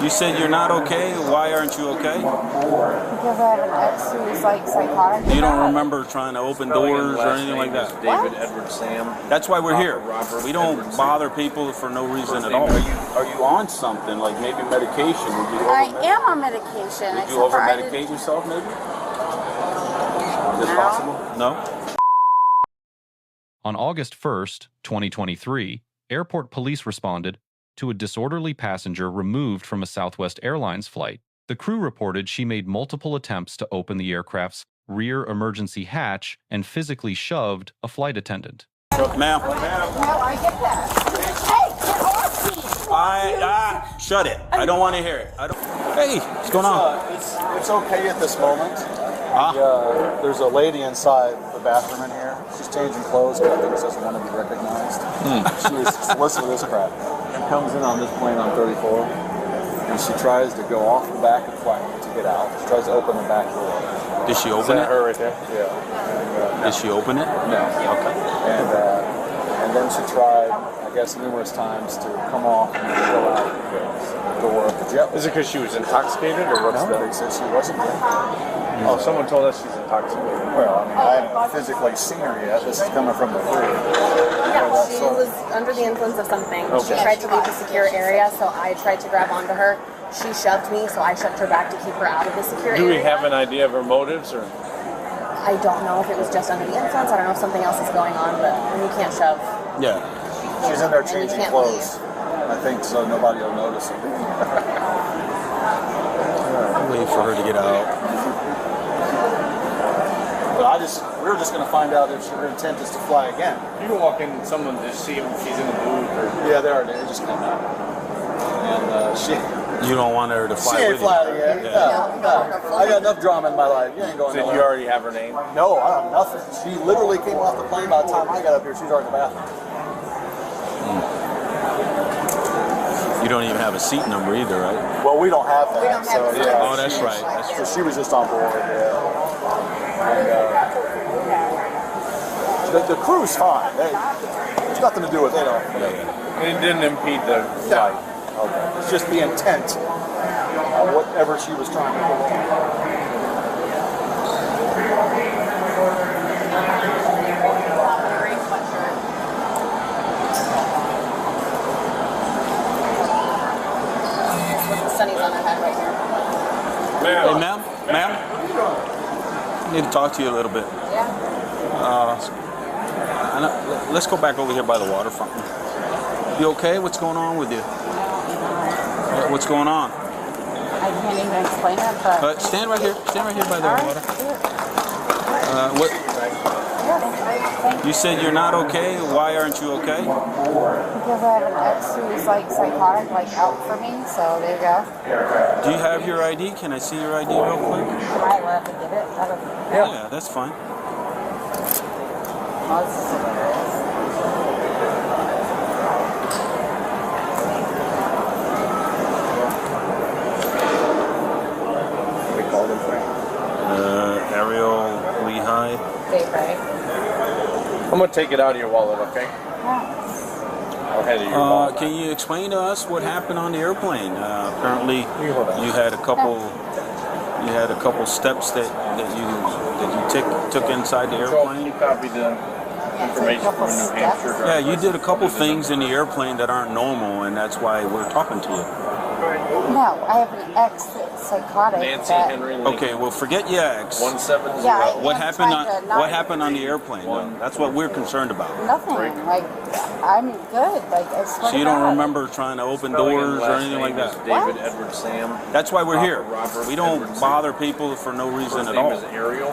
You said you're not okay. Why aren't you okay? Because I have an ex who's like psychotic. You don't remember trying to open doors or anything like that? David Edward Sam. That's why we're here. We don't bother people for no reason at all. Are you on something, like maybe medication? I am on medication. Did you over-medicate yourself, maybe? Is this possible? No? On August 1st, 2023, airport police responded to a disorderly passenger removed from a Southwest Airlines flight. The crew reported she made multiple attempts to open the aircraft's rear emergency hatch and physically shoved a flight attendant. Ma'am. No, I get that. Hey, get off me! Shut it. I don't want to hear it. Hey, what's going on? It's okay at this moment. There's a lady inside the bathroom in here. She's changing clothes because I think she doesn't want to be recognized. She was, listen to this crap. She comes in on this plane on 34, and she tries to go off the back of the plane to get out. She tries to open the back door. Did she open it? Her right there? Yeah. Did she open it? No. Okay. And then she tried, I guess, numerous times to come off and go out the door of the jet. Is it because she was intoxicated, or what's They said she wasn't drinking. Oh, someone told us she's intoxicated. Well, I mean, I haven't physically seen her yet. This is coming from the crew. Yeah, she was under the influence of something. She tried to leave the secure area, so I tried to grab onto her. She shoved me, so I shoved her back to keep her out of the secure area. Do we have an idea of her motives, or? I don't know if it was just under the influence. I don't know if something else is going on, but you can't shove. Yeah. She's in there And you changing can't clothes. I think so. Nobody will notice her. Wait for her to get out. But we were just going to find out if her intent is to fly again. You can walk in and someone just see if she's in the booth, or. Yeah, they just came out. And You don't want her to fly she ain't with you? flying yet. Yeah. No. I got enough drama in my life. You ain't going Did nowhere. you already have her name? No, I don't nothing. She literally came off the plane by the time I got up here. She was already in the bathroom. You don't even have a seat number either, right? Well, we don't have that. We don't have so, that. yeah, Oh, that's right. That's So she was just on board, yeah. And, the crew's fine. There's nothing to do with it. It didn't impede the flight. Okay. It's just the intent of whatever she was trying to do. Sunny's on her head right here. Hey, ma'am? I need to talk to you a little bit. Yeah. Let's go back over here by the waterfront. You okay? What's going on with you? What's going on? I can't even explain it, but... Stand right here. Stand right here by the water. What? You said you're not okay. Why aren't you okay? Because I have an ex who's like psychotic, like out for me, so there you go. Do you have your ID? Can I see your ID real quick? I love to get it. Yeah, that's fine. Oh, this is hilarious. Ariel Lehigh. Dave, right? I'm gonna take it out of your wallet, okay? I'll hand you your wallet. Can you explain to us what happened on the airplane? Apparently, you had a couple steps that you took inside the airplane. You copied the information from New Hampshire. Yeah, you did a couple things in the airplane that aren't normal, and that's why we're talking to you. No, I have an ex that's psychotic. Nancy Henry. Okay, well, forget your ex. 170. Yeah, What happened on the airplane? Though? That's what we're concerned about. Nothing. Like, I'm good. Like, I swear So you to don't God. remember trying to open doors or anything like that? David Edward Sam. That's why we're here. Robert We don't Edward bother people for no reason His at name all. is Ariel.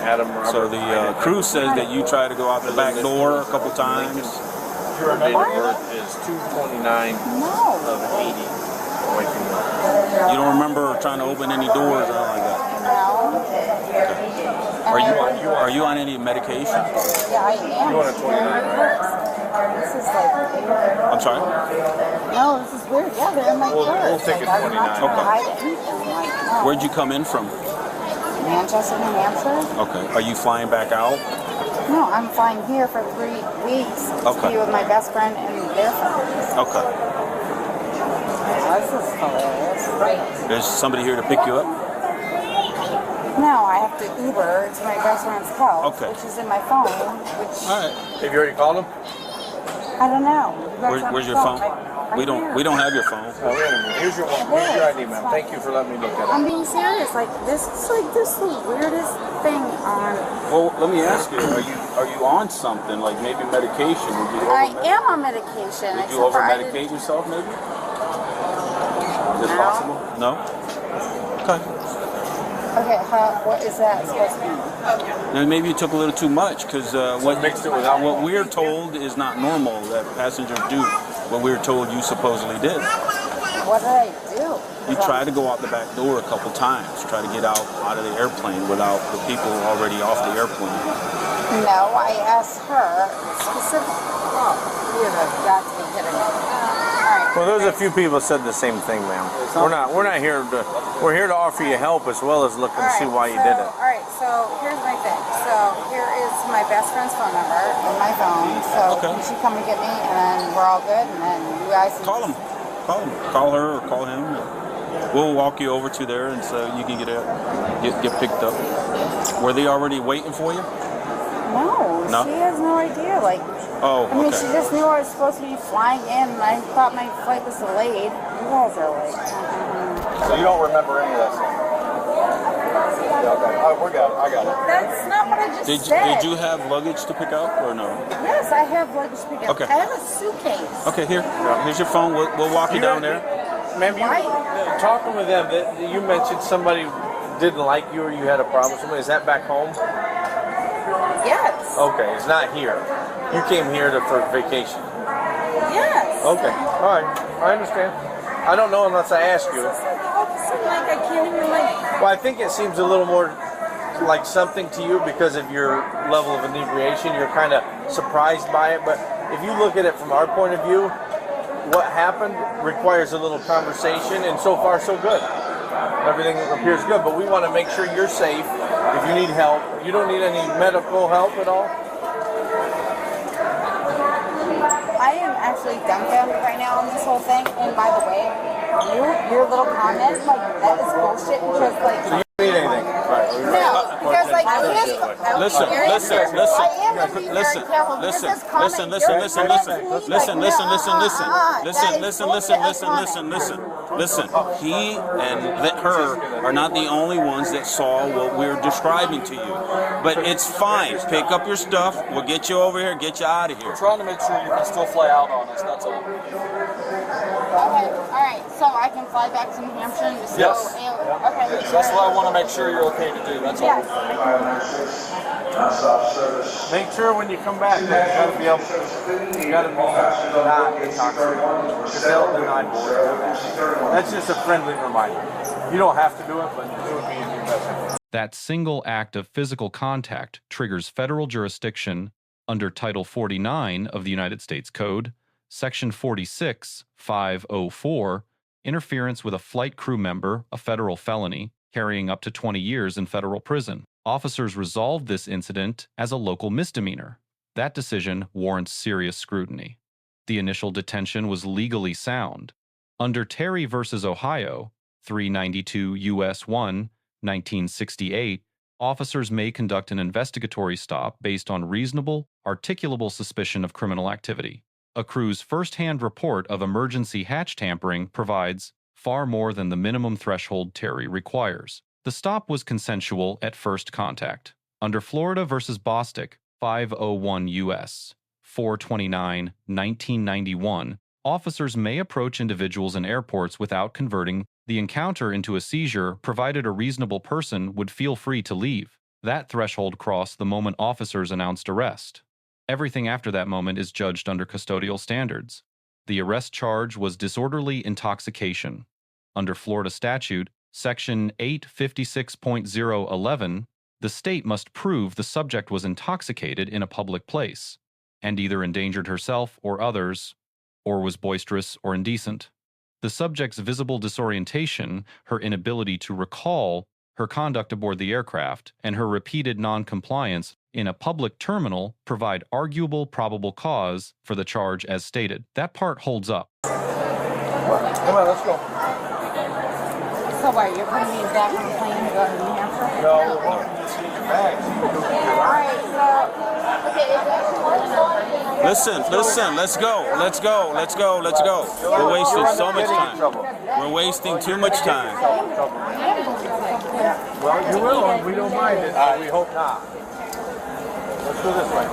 Adam Robert. So the crew says that you tried to go out the back door a couple times. Your date of birth is 2/29 of 80. You don't remember trying to open any doors or anything like that? No. Are you on any medication? Yeah, I am. You want a 29, right? This is like weird. I'm sorry? No, this is weird. Yeah, they're in my purse. we'll take like, it I'm 29. not trying to Okay. hide anything. Like, no. Where'd you come in from? Manchester, New Hampshire? Okay. Are you flying back out? No, I'm flying here for 3 weeks to Okay. be with my best friend and their friends. Okay. I this is hilarious. There's somebody here to pick you up? No, I have to Uber to my best friend's house, Okay. which is in my phone, which All right. Have you already called him? I don't know. That's on Where's my your phone? Right We don't have your phone. Oh, wait a minute. Here's your ID, ma'am. Thank you for letting me look at it. I'm being serious. Like this is the weirdest thing on. Well, let me ask you: are you on something like maybe medication? I am on medication. Did you over medicate yourself? Maybe. Is it No. possible? No. Okay. Okay, what is that supposed to mean? Then maybe you took a little too much because what mixed it with alcohol. what we're told is not normal that passengers do. What we're told you supposedly did. What did I do? You tried to go out the back door a couple times, try to get out of the airplane without the people already off the airplane. No, I asked her specifically. Oh, you have got to be kidding me. All right. Well, there's a few people said the same thing, ma'am. We're not here to. We're here to offer you help as well as look and see why you did it. All right, so here's my thing. So here is my best friend's phone number on my phone. So Okay. you should come and get me, and then we're all good, and then you guys can Call him. Call her or call him. We'll walk you over to there and so you can get picked up. Were they already waiting for you? No, No? she has no idea. Like, Oh, I mean, okay. she just knew I was supposed to be flying in, and I thought my flight was delayed. You guys are like, So you don't remember any of that stuff? Yeah, okay. Oh, we got it. I got it. that's not what I just said. Did you have luggage to pick up or no? Yes, I have luggage to pick up. Okay. I have a suitcase. Okay, here's your phone. We'll walk you down there. Ma'am, you talking with them that you mentioned somebody didn't like you or you had a problem with somebody. Is that back home? Yes. Okay, it's not here. You came here for vacation. Yes. Okay, all right, I understand. I don't know unless I ask you. It's like all of a sudden, like I can't even like. Well, I think it seems a little more like something to you because of your level of inebriation. You're kind of surprised by it, but if you look at it from our point of view, what happened requires a little conversation, and so far so good. Everything appears good, but we want to make sure you're safe. If you need help, you don't need any medical help at all? I am actually dumbfounded right now on this whole thing. And by the way, your little comment, like that is bullshit because like. You don't need anything. Right. No, because like I can't. Listen. I am gonna be very careful because this comment. Listen. He and her are not the only ones that saw what we're describing to you. But it's fine. Pick up your stuff. We'll get you over here. Get you out of here. We're trying to make sure you can still fly out on us. That's all. Okay, all right. So I can fly back to New Hampshire and just Yes. go. Okay. That's what I want to make sure you're okay to do. That's all. Yes. Make sure when you come back, you gotta be not intoxicated. Because they'll deny board. That's just a friendly reminder. You don't have to do it, but it would be in your best interest. That single act of physical contact triggers federal jurisdiction under Title 49 of the United States Code, Section 46-504, interference with a flight crew member, a federal felony, carrying up to 20 years in federal prison. Officers resolved this incident as a local misdemeanor. That decision warrants serious scrutiny. The initial detention was legally sound. Under Terry v. Ohio, 392 U.S. 1, 1968, officers may conduct an investigatory stop based on reasonable, articulable suspicion of criminal activity. A crew's first-hand report of emergency hatch tampering provides far more than the minimum threshold Terry requires. The stop was consensual at first contact. Under Florida v. Bostick, 501 U.S. 429, 1991, officers may approach individuals in airports without converting the encounter into a seizure provided a reasonable person would feel free to leave. That threshold crossed the moment officers announced arrest. Everything after that moment is judged under custodial standards. The arrest charge was disorderly intoxication. Under Florida statute, Section 856.011, the state must prove the subject was intoxicated in a public place, and either endangered herself or others, or was boisterous or indecent. The subject's visible disorientation, her inability to recall her conduct aboard the aircraft, and her repeated non-compliance in a public terminal provide arguable probable cause for the charge as stated. That part holds up. Come on, let's go. So what, you're putting me back on the plane to go to New Hampshire? No, we're walking to see your bags. Alright, so, okay, if that's Listen, let's go. We're wasting so much time. We're wasting too much time. Well, you will, and we don't mind it. We hope not. Let's go this way.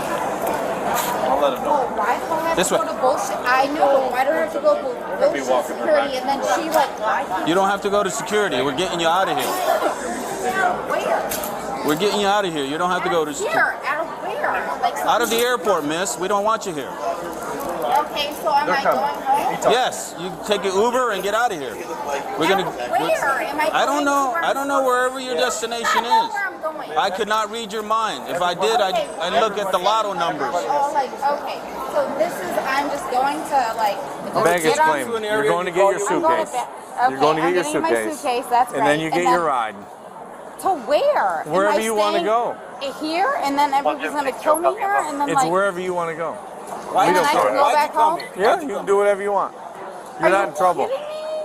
I'll let him know. why do I have This to way. go to bullshit? I know, why do I have to go bullshit security and then she like, why? You don't have to go to security. We're getting you out of here. Where? We're getting you out of here. You don't have to go to security. Here, out of where? Like, Out of the airport, miss. We don't want you here. okay, so am I going home? Yes, you take your Uber and get out of here. We're gonna. Where am I going? I don't know. to I don't know wherever your destination I know is. where I'm going. I could not read your mind. If I did, I'd look at the lotto numbers. Oh, like, okay. So this is, I'm just going to, like... Baggage Get claim. onto an You're area, going to you get call your your suitcase. You're going to get your my suitcase. suitcase, that's And then you get your ride. To where? Am Wherever I you want to staying go. Here, and then everyone's going to kill me here, and then It's like... wherever you want to go. Why And then I can go back home? Yeah, you can do whatever you want. You're not in trouble.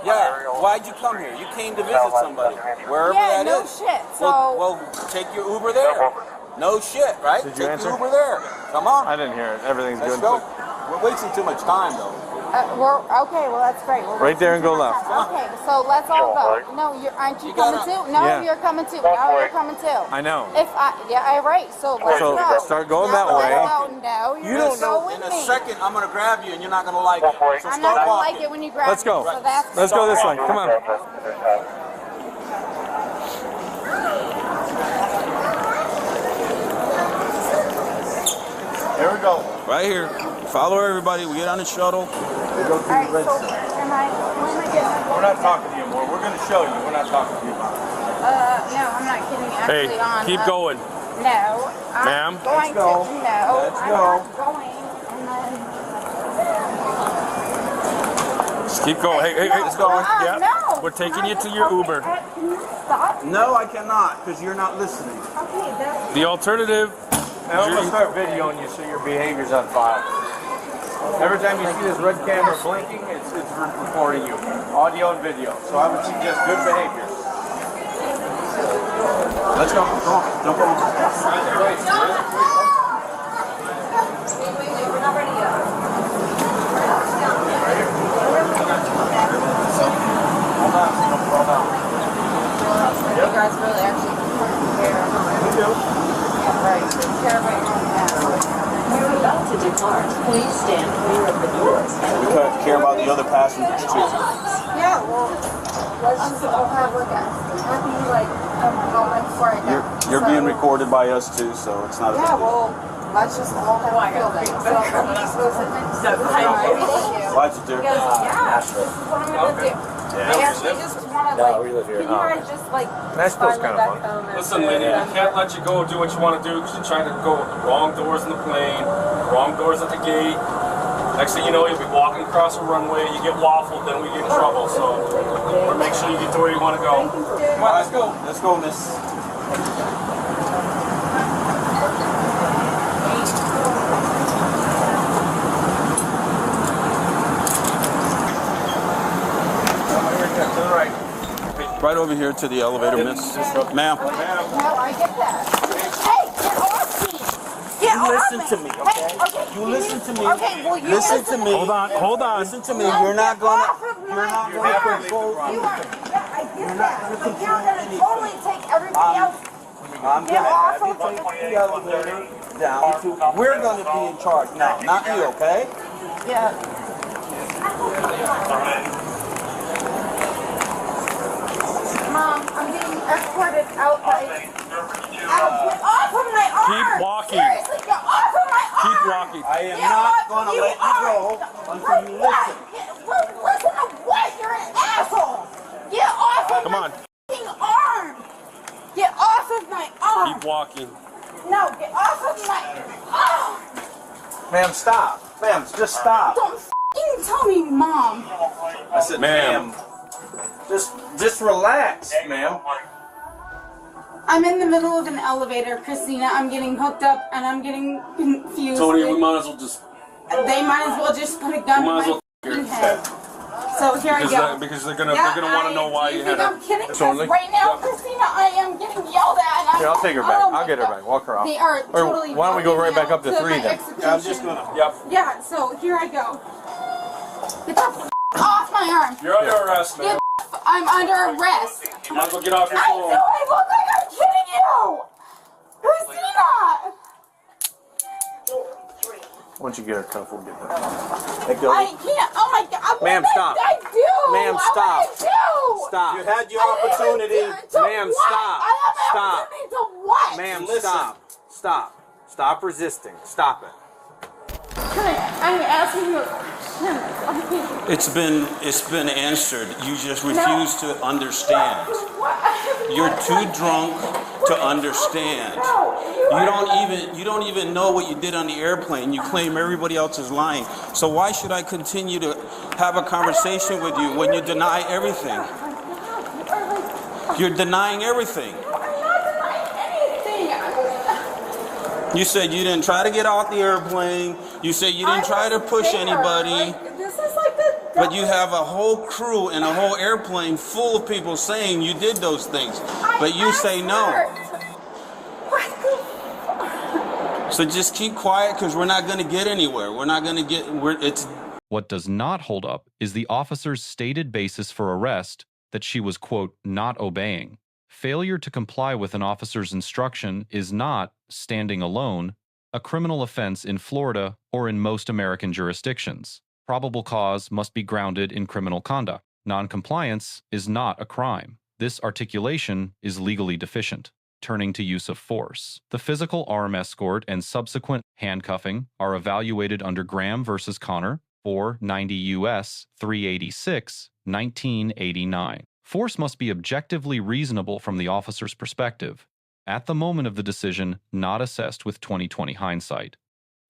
Yeah. Why'd you come here? You came to visit somebody. Wherever Yeah, that no is. shit. So... Well, take your Uber there. No shit, right? Did you take answer? your Uber there. Come on. I didn't hear it. Everything's Let's good. go. We're wasting too much time, though. okay, well that's great. Right there and go left. Okay, so let's all go. No, aren't you coming too? No, Yeah. you're coming too. No, you're coming too. I know. Right. So let's So go. start going that way. No, you're You gonna don't go know. with In a me. second, I'm going to grab you, and you're not going to like it. So I'm start not gonna walking. like it when you grab Let's go. me. So that's Let's go this way. Come on. Here we go. Right here. Follow everybody. We get on the shuttle. We go through Alright, the red so zone. am I getting We're not talking to you more. We're going to show you. We're not talking to you. no, I'm not kidding. Actually on going. No. I'm Ma'am? going Let's go. to no. Let's I'm go. not going and then Just keep going. Hey, Let's go. no. We're taking you to your Uber. Can you stop? No, I cannot, because you're not listening. Okay, that's The alternative. Now I'm going to start videoing you so your behavior's on file. Every time you see this red camera blinking, it's recording you. Audio and video. So I would suggest good behavior. Let's go. Come on. Jump on. we're not ready yet. Hold on. Hold on. You guys really actually care. We do. Yeah, right. You care about your own ass. You're about to depart. Please stand clear of the doors. We care about the other passengers too. Yeah, well, let's just all have like a happy like moment before I go. You're being recorded by us too, so it's not a big Yeah, deal. well, let's just all have a field day. So let me just go sit next to you. Why'd you do? Because, yeah, this is what I'm gonna do. I actually just wanna like, we live here. can you guys just like Nashville's kind of fun. Listen, lady, we can't let you go do what you want to do because you're trying to go with the wrong doors in the plane, wrong doors at the gate. Next thing you know, you'll be walking across a runway, you get waffled, then we get in trouble. So, we'll make sure you get to where you want to go. Come on, let's go. Let's go, miss. To the right. Right over here to the elevator, miss. Ma'am. No, I get that. Hey, get off me! Get You off listen me! to me, Hey, okay? okay, You can listen to me. Okay, well you Listen to me. Hold on. Listen to me. No, You're not get gonna. off of You're not my gonna arm. control You are, anything. yeah, I get that. But control you're gonna anything. totally take everybody else. I'm Get gonna off have you of take me. the elevator down to. We're gonna be in charge now, not you, okay? Yeah. Mom, I'm being escorted out by... Ow, get off of my arm! Keep walking. Seriously, get off of my arm! Keep walking. I am Get not off, gonna let you are. go until you listen. Listen to what? You're an asshole! Get off of Come my on. f***ing arm! Get off of my arm! Keep walking. No, get off of my arm! Ma'am, stop. Ma'am, just stop. Don't f***ing tell me, Mom! I said, ma'am. Just relax, ma'am. I'm in the middle of an elevator, Christina. I'm getting hooked up and I'm getting confused. Tony, we might as well just. They might as well just put a gun in my fucking head. So here I go. Because they're gonna want to know why you had it. I'm kidding. Totally. Right now, Christina, I am getting yelled at. Here, I'll take her back. I'll get her back. Walk her off. They are totally. Or why don't we go right back up to 3 then? Yeah, I'm just gonna. Yep. Yeah. So here I go. Get the off my arm. You're under arrest, man. I'm under arrest. You might as well get off your I phone. know I look like I'm kidding you, Christina. Once you get her cuffed, we'll get her. I can't. Oh my God. Ma'am, stop. I do. Ma'am, What stop. would I do? Stop. You had your opportunity. Ma'am, what? stop. I have the Stop. opportunity to what? Ma'am, Listen. stop. Stop. Stop resisting. Stop it. I'm asking you a question. It's been answered. You just refuse to understand. You're too drunk to understand. You don't even know what you did on the airplane. You claim everybody else is lying. So why should I continue to have a conversation with you when you deny everything? You're denying everything. You said you didn't try to get off the airplane. You said you didn't try to push anybody. This is like the. But you have a whole crew and a whole airplane full of people saying you did those things. But you say no. So just keep quiet because we're not going to get anywhere. We're not going to get. What does not hold up is the officer's stated basis for arrest that she was, quote, not obeying. Failure to comply with an officer's instruction is not, standing alone, a criminal offense in Florida or in most American jurisdictions. Probable cause must be grounded in criminal conduct. Noncompliance is not a crime. This articulation is legally deficient. Turning to use of force. The physical arm escort and subsequent handcuffing are evaluated under Graham v. Connor, 490 U.S. 386, 1989. Force must be objectively reasonable from the officer's perspective, at the moment of the decision, not assessed with 20/20 hindsight.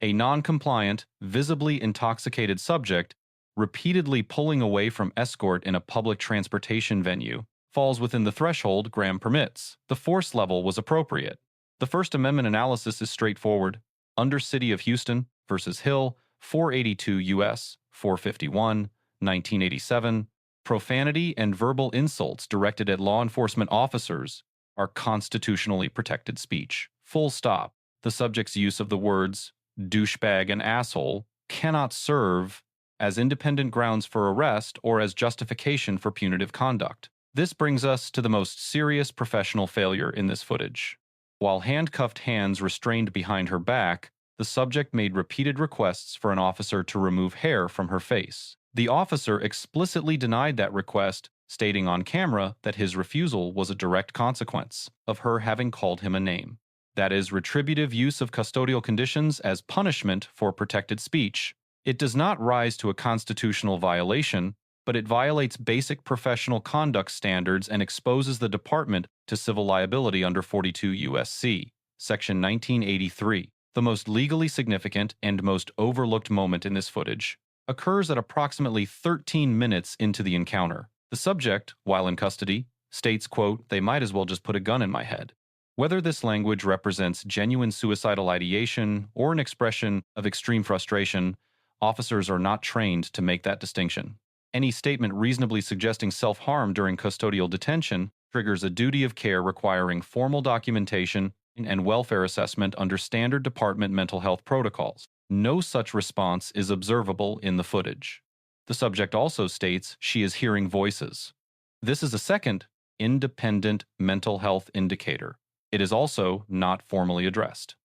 A non-compliant, visibly intoxicated subject repeatedly pulling away from escort in a public transportation venue falls within the threshold Graham permits. The force level was appropriate. The First Amendment analysis is straightforward. Under City of Houston versus Hill, 482 U.S. 451, 1987, profanity and verbal insults directed at law enforcement officers are constitutionally protected speech. Full stop. The subject's use of the words douchebag and asshole cannot serve as independent grounds for arrest or as justification for punitive conduct. This brings us to the most serious professional failure in this footage. While handcuffed hands restrained behind her back, the subject made repeated requests for an officer to remove hair from her face. The officer explicitly denied that request, stating on camera that his refusal was a direct consequence of her having called him a name. That is, retributive use of custodial conditions as punishment for protected speech. It does not rise to a constitutional violation, but it violates basic professional conduct standards and exposes the department to civil liability under 42 U.S.C. Section 1983. The most legally significant and most overlooked moment in this footage occurs at approximately 13 minutes into the encounter. The subject, while in custody, states, quote, "They might as well just put a gun in my head." Whether this language represents genuine suicidal ideation or an expression of extreme frustration, officers are not trained to make that distinction. Any statement reasonably suggesting self-harm during custodial detention triggers a duty of care requiring formal documentation and welfare assessment under standard department mental health protocols. No such response is observable in the footage. The subject also states she is hearing voices. This is a second independent mental health indicator. It is also not formally addressed.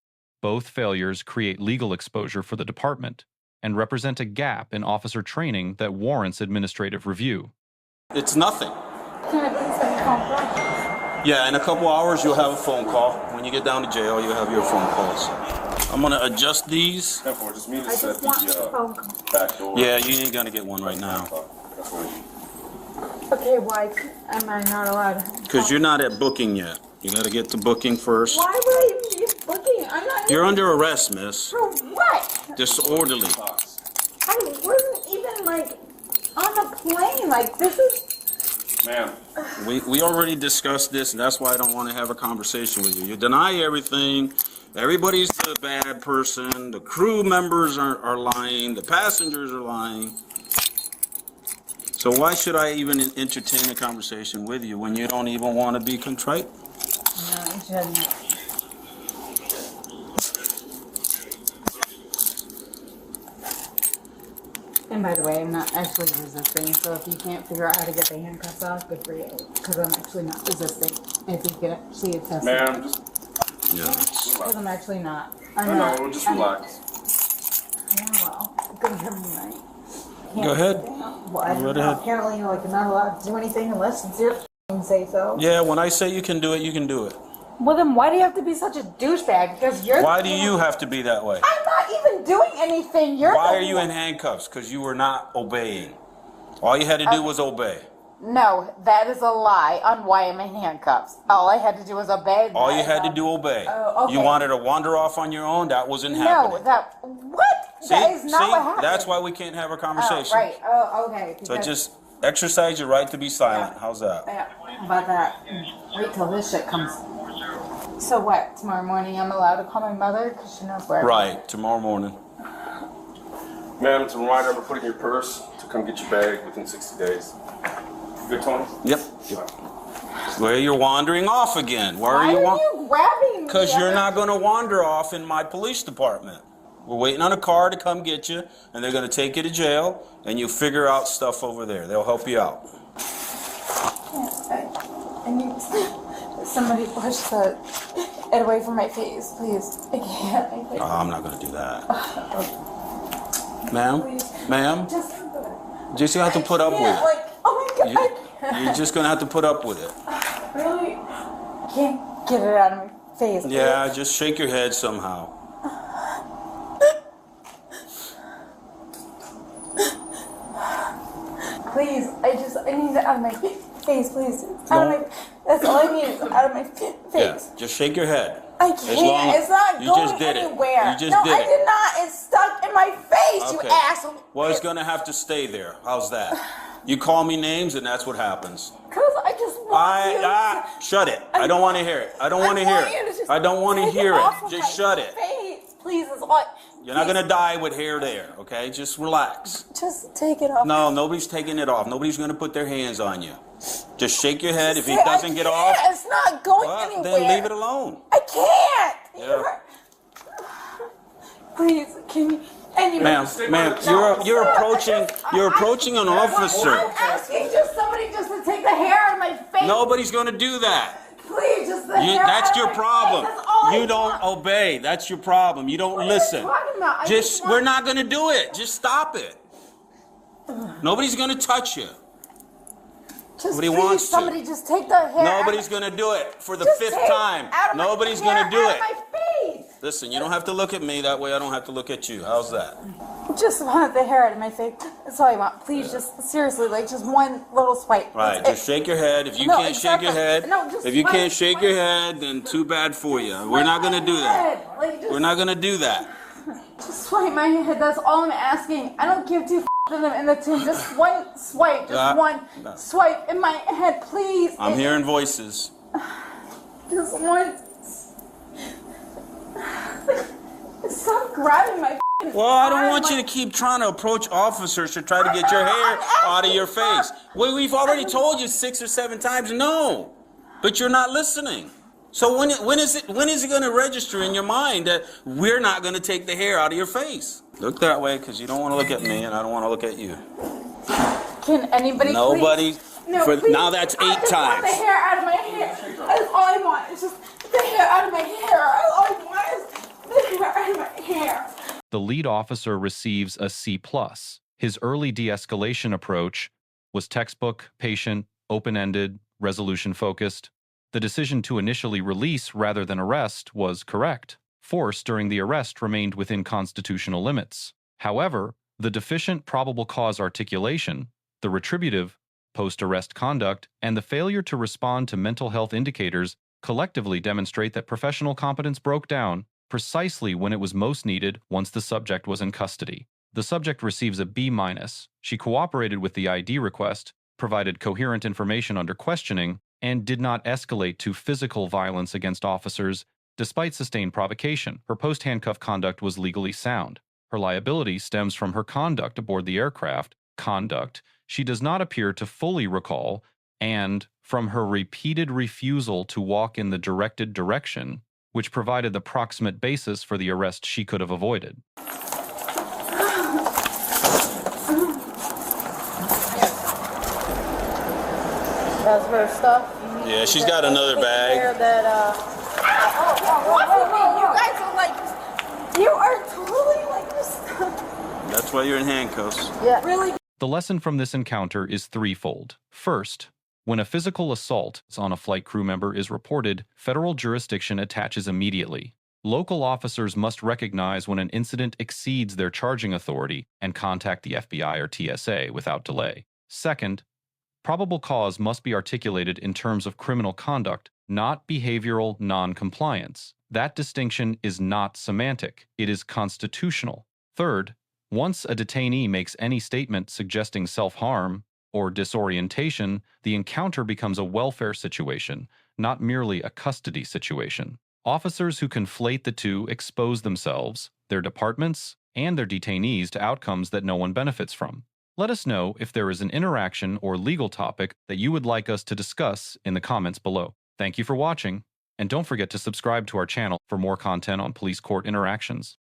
Both failures create legal exposure for the department and represent a gap in officer training that warrants administrative review. It's nothing. Can I please have a phone call? Yeah, in a couple hours you'll have a phone call. When you get down to jail, you'll have your phone calls. I'm gonna adjust these. Therefore, just me to I set just want a the phone call. back door. Yeah, you ain't gonna get one right now. That's what Okay, why am I not allowed? Because you're not at booking yet. You gotta get to booking first. Why would I even be booking? I'm not. You're under arrest, miss. For what? Disorderly. I wasn't even like on the plane. Like this is. Ma'am. We already discussed this, and that's why I don't want to have a conversation with you. You deny everything. Everybody's a bad person. The crew members are lying. The passengers are lying. So why should I even entertain a conversation with you when you don't even want to be contrite? No, you shouldn't. And by the way, I'm not actually resisting, so if you can't figure out how to get the handcuffs off, good for you. Because I'm actually not resisting. If you can actually attest to Ma'am, just Yeah. because I'm actually not. I'm I not. know, just I'm- relax. Yeah, well, good for me, right? Go ahead. Well, I Go don't right know. ahead. Apparently, you're like not allowed to do anything unless it's your f***ing say so. Yeah, when I say you can do it, you can do it. Well, then why do you have to be such a douchebag? Because you're. Why do you have to be that way? I'm not even doing anything. You're. Why the are you in handcuffs? Because you were not obeying. All you had to do was obey. No, that is a lie on why I'm in handcuffs. All I had to do was obey. All you had to do obey. Oh, okay. You wanted to wander off on your own. That wasn't No, happening. that what? That is not what happened. That's why we can't have a Oh, conversation. right. Oh, okay. So because- just exercise your right to be silent. How's that? Yeah, how about that? Wait till this shit comes. So what? Tomorrow morning I'm allowed to call my mother because she knows where. Right. Tomorrow morning. Ma'am, it's a reminder to put in your purse to come get your bag within 60 days. You good, Tony? Yep. Where you're wandering off again? Where Why are you? are you grabbing me? Because you're not going to wander off in my police department. We're waiting on a car to come get you, and they're going to take you to jail, and you figure out stuff over there. They'll help you out. I need somebody push it away from my face, please. I can't. Oh, I'm not going to do that. Ma'am? Ma'am? Just have to put up with it. Like, oh my god. You're just going to have to put up with it. Really? Can't get it out of my face. Yeah, just shake your head somehow. Please, I need it out of my face, please. Out of my, that's all I need is out of my face. Yeah, just shake your head. I can't. As long- It's not you going just did it. anywhere. You just no, did I it. did not. It's stuck in my face, Okay. you asshole. Well, it's going to have to stay there. How's that? You call me names, and that's what happens. Because I just want you to... Shut it. I don't want to hear it. I don't want to hear it. I don't want to hear off it. of Just my shut it. Face. Please, it's all... You're not going to die with hair there, okay? Just relax. Just take it off. No, nobody's taking it off. Nobody's going to put their hands on you. Just shake your head. If it I doesn't get can't. off, It's not going well, anywhere. then leave it alone. I can't. Yeah. Please, can you... Ma'am, you're approaching an officer. I'm asking somebody just to take the hair out of my face. Nobody's going to do that. Please, just the hair That's out of your my problem. face. That's all I You don't want. obey. That's your problem. You don't listen. What are you talking about? I Just want- we're not going to do it. Just stop it. Nobody's going to touch you. Just Nobody please, wants to. somebody just take the hair. Nobody's going to do it for the Just fifth take time. out of my Nobody's hair going to do out it. of my face. Listen, you don't have to look at me that way. I don't have to look at you. How's that? Just want the hair out of my face. That's all I want. Please, just seriously, like just one little swipe. Right. That's Just it. shake your head. If you No, can't shake your exactly. head, No, just if you swipe, can't shake your swipe. head, then too bad for you. We're not going to do that. Like, just, We're not going to do that. just swipe my head. That's all I'm asking. I don't give two f***s of them in the tune. Just one swipe. Just one swipe in my head, please. I'm hearing voices. Just one. Stop grabbing my Well, I don't arm, want you to like- keep trying to approach officers to try to get your hair out of your face. We've already told you 6 or 7 times no, but you're not listening. So when is it going to register in your mind that we're not going to take the hair out of your face? Look that way because you don't want to look at me and I don't want to look at you. Can anybody Nobody. please? No, please. Now that's 8 I just times. want the hair out of my hair. That's all I want. It's just the hair out of my hair. All I want is the hair out of my hair. The lead officer receives a C+. His early de-escalation approach was textbook, patient, open-ended, resolution-focused. The decision to initially release rather than arrest was correct. Force during the arrest remained within constitutional limits. However, the deficient probable cause articulation, the retributive post-arrest conduct, and the failure to respond to mental health indicators collectively demonstrate that professional competence broke down precisely when it was most needed once the subject was in custody. The subject receives a B-. She cooperated with the ID request, provided coherent information under questioning, and did not escalate to physical violence against officers despite sustained provocation. Her post-handcuff conduct was legally sound. Her liability stems from her conduct aboard the aircraft, conduct she does not appear to fully recall, and from her repeated refusal to walk in the directed direction, which provided the proximate basis for the arrest she could have avoided. That's her stuff. Yeah, she's got another bag. You guys are like, you are totally like this. That's why you're in handcuffs. Yeah. Really? The lesson from this encounter is threefold. First, when a physical assault on a flight crew member is reported, federal jurisdiction attaches immediately. Local officers must recognize when an incident exceeds their charging authority and contact the FBI or TSA without delay. Second, probable cause must be articulated in terms of criminal conduct, not behavioral non-compliance. That distinction is not semantic, it is constitutional. Third, once a detainee makes any statement suggesting self-harm or disorientation, the encounter becomes a welfare situation, not merely a custody situation. Officers who conflate the two expose themselves, their departments, and their detainees to outcomes that no one benefits from. Let us know if there is an interaction or legal topic that you would like us to discuss in the comments below. Thank you for watching, and don't forget to subscribe to our channel for more content on police court interactions.